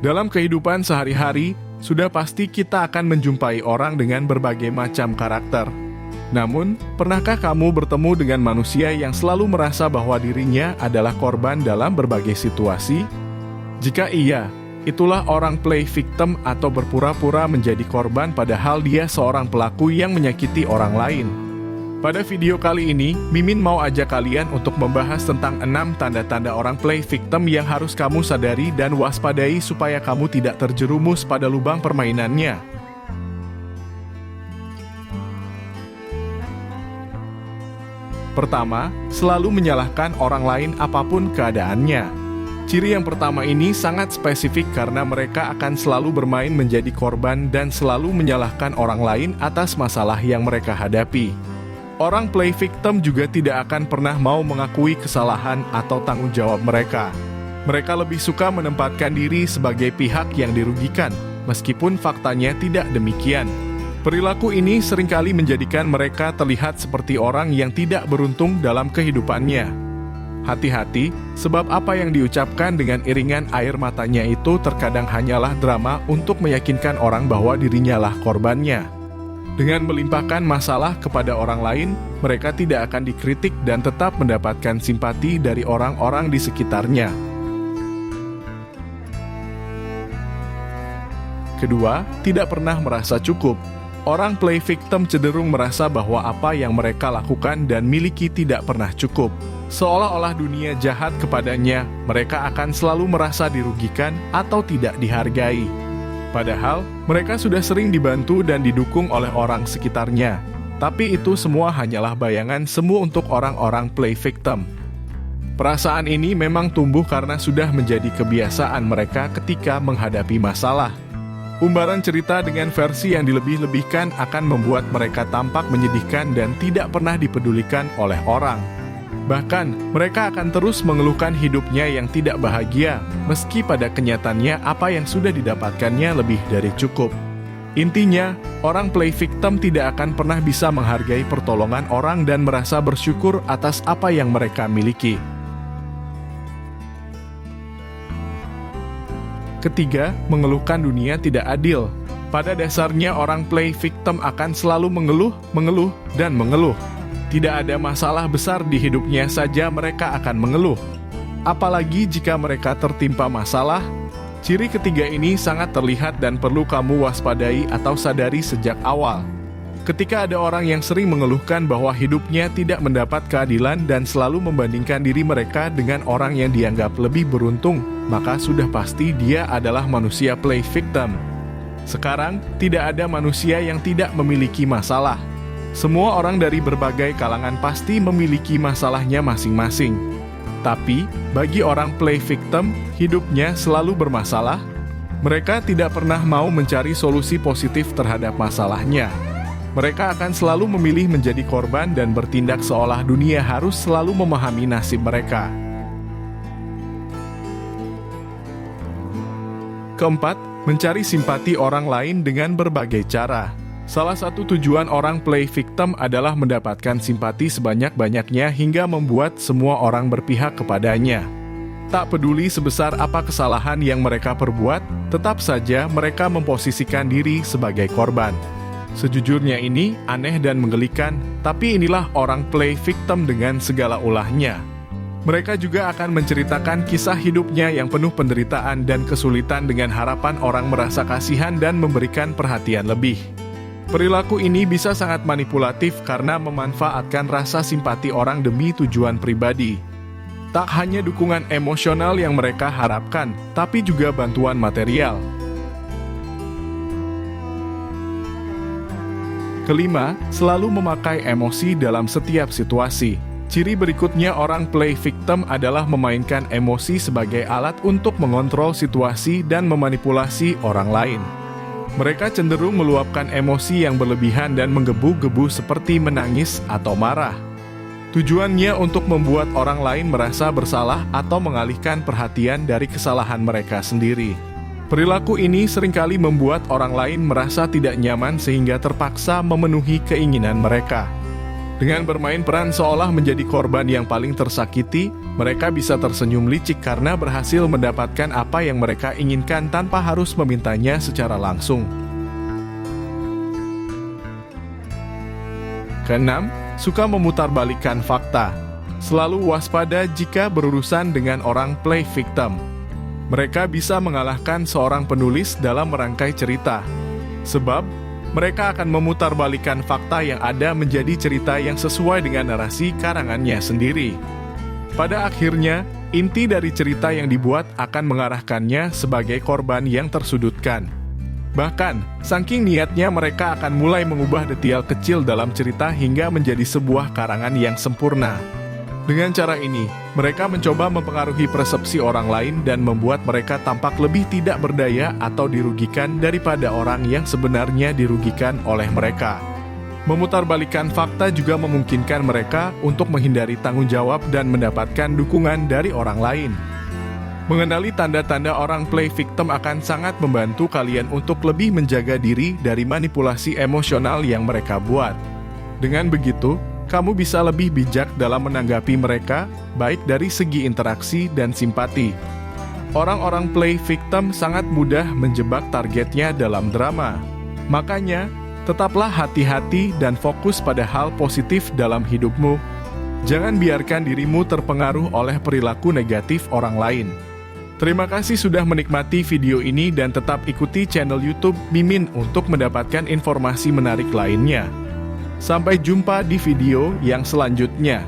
Dalam kehidupan sehari-hari, sudah pasti kita akan menjumpai orang dengan berbagai macam karakter. Namun, pernahkah kamu bertemu dengan manusia yang selalu merasa bahwa dirinya adalah korban dalam berbagai situasi? Jika iya, itulah orang play victim atau berpura-pura menjadi korban padahal dia seorang pelaku yang menyakiti orang lain. Pada video kali ini, Mimin mau ajak kalian untuk membahas tentang 6 tanda-tanda orang play victim yang harus kamu sadari dan waspadai supaya kamu tidak terjerumus pada lubang permainannya. Pertama, selalu menyalahkan orang lain apapun keadaannya. Ciri yang pertama ini sangat spesifik karena mereka akan selalu bermain menjadi korban dan selalu menyalahkan orang lain atas masalah yang mereka hadapi. Orang play victim juga tidak akan pernah mau mengakui kesalahan atau tanggung jawab mereka. Mereka lebih suka menempatkan diri sebagai pihak yang dirugikan, meskipun faktanya tidak demikian. Perilaku ini seringkali menjadikan mereka terlihat seperti orang yang tidak beruntung dalam kehidupannya. Hati-hati, sebab apa yang diucapkan dengan iringan air matanya itu terkadang hanyalah drama untuk meyakinkan orang bahwa dirinya lah korbannya. Dengan melimpahkan masalah kepada orang lain, mereka tidak akan dikritik dan tetap mendapatkan simpati dari orang-orang di sekitarnya. Kedua, tidak pernah merasa cukup. Orang play victim cenderung merasa bahwa apa yang mereka lakukan dan miliki tidak pernah cukup. Seolah-olah dunia jahat kepadanya, mereka akan selalu merasa dirugikan atau tidak dihargai. Padahal, mereka sudah sering dibantu dan didukung oleh orang sekitarnya. Tapi itu semua hanyalah bayangan semu untuk orang-orang play victim. Perasaan ini memang tumbuh karena sudah menjadi kebiasaan mereka ketika menghadapi masalah. Umbaran cerita dengan versi yang dilebih-lebihkan akan membuat mereka tampak menyedihkan dan tidak pernah dipedulikan oleh orang. Bahkan, mereka akan terus mengeluhkan hidupnya yang tidak bahagia, meski pada kenyataannya apa yang sudah didapatkannya lebih dari cukup. Intinya, orang play victim tidak akan pernah bisa menghargai pertolongan orang dan merasa bersyukur atas apa yang mereka miliki. Ketiga, mengeluhkan dunia tidak adil. Pada dasarnya orang play victim akan selalu mengeluh, dan mengeluh. Tidak ada masalah besar di hidupnya saja mereka akan mengeluh. Apalagi jika mereka tertimpa masalah, ciri ketiga ini sangat terlihat dan perlu kamu waspadai atau sadari sejak awal. Ketika ada orang yang sering mengeluhkan bahwa hidupnya tidak mendapat keadilan dan selalu membandingkan diri mereka dengan orang yang dianggap lebih beruntung, maka sudah pasti dia adalah manusia play victim. Sekarang, tidak ada manusia yang tidak memiliki masalah. Semua orang dari berbagai kalangan pasti memiliki masalahnya masing-masing. Tapi, bagi orang play victim, hidupnya selalu bermasalah. Mereka tidak pernah mau mencari solusi positif terhadap masalahnya. Mereka akan selalu memilih menjadi korban dan bertindak seolah dunia harus selalu memahami nasib mereka. Keempat, mencari simpati orang lain dengan berbagai cara. Salah satu tujuan orang play victim adalah mendapatkan simpati sebanyak-banyaknya hingga membuat semua orang berpihak kepadanya. Tak peduli sebesar apa kesalahan yang mereka perbuat, tetap saja mereka memposisikan diri sebagai korban. Sejujurnya ini aneh dan menggelikan, tapi inilah orang play victim dengan segala ulahnya. Mereka juga akan menceritakan kisah hidupnya yang penuh penderitaan dan kesulitan dengan harapan orang merasa kasihan dan memberikan perhatian lebih. Perilaku ini bisa sangat manipulatif karena memanfaatkan rasa simpati orang demi tujuan pribadi. Tak hanya dukungan emosional yang mereka harapkan, tapi juga bantuan material. Kelima, selalu memakai emosi dalam setiap situasi. Ciri berikutnya orang play victim adalah memainkan emosi sebagai alat untuk mengontrol situasi dan memanipulasi orang lain. Mereka cenderung meluapkan emosi yang berlebihan dan menggebu-gebu seperti menangis atau marah. Tujuannya untuk membuat orang lain merasa bersalah atau mengalihkan perhatian dari kesalahan mereka sendiri. Perilaku ini seringkali membuat orang lain merasa tidak nyaman sehingga terpaksa memenuhi keinginan mereka. Dengan bermain peran seolah menjadi korban yang paling tersakiti, Mereka bisa tersenyum licik karena berhasil mendapatkan apa yang mereka inginkan tanpa harus memintanya secara langsung. Keenam, suka memutarbalikkan fakta. Selalu waspada jika berurusan dengan orang play victim. Mereka bisa mengalahkan seorang penulis dalam merangkai cerita. Sebab, mereka akan memutarbalikkan fakta yang ada menjadi cerita yang sesuai dengan narasi karangannya sendiri. Pada akhirnya, inti dari cerita yang dibuat akan mengarahkannya sebagai korban yang tersudutkan. Bahkan, saking niatnya mereka akan mulai mengubah detail kecil dalam cerita hingga menjadi sebuah karangan yang sempurna. Dengan cara ini, mereka mencoba mempengaruhi persepsi orang lain dan membuat mereka tampak lebih tidak berdaya atau dirugikan daripada orang yang sebenarnya dirugikan oleh mereka. Memutarbalikkan fakta juga memungkinkan mereka untuk menghindari tanggung jawab dan mendapatkan dukungan dari orang lain. Mengenali tanda-tanda orang play victim akan sangat membantu kalian untuk lebih menjaga diri dari manipulasi emosional yang mereka buat. Dengan begitu, kamu bisa lebih bijak dalam menanggapi mereka, baik dari segi interaksi dan simpati. Orang-orang play victim sangat mudah menjebak targetnya dalam drama. Makanya, tetaplah hati-hati dan fokus pada hal positif dalam hidupmu. Jangan biarkan dirimu terpengaruh oleh perilaku negatif orang lain. Terima kasih sudah menikmati video ini dan tetap ikuti channel YouTube Mimin untuk mendapatkan informasi menarik lainnya. Sampai jumpa di video yang selanjutnya.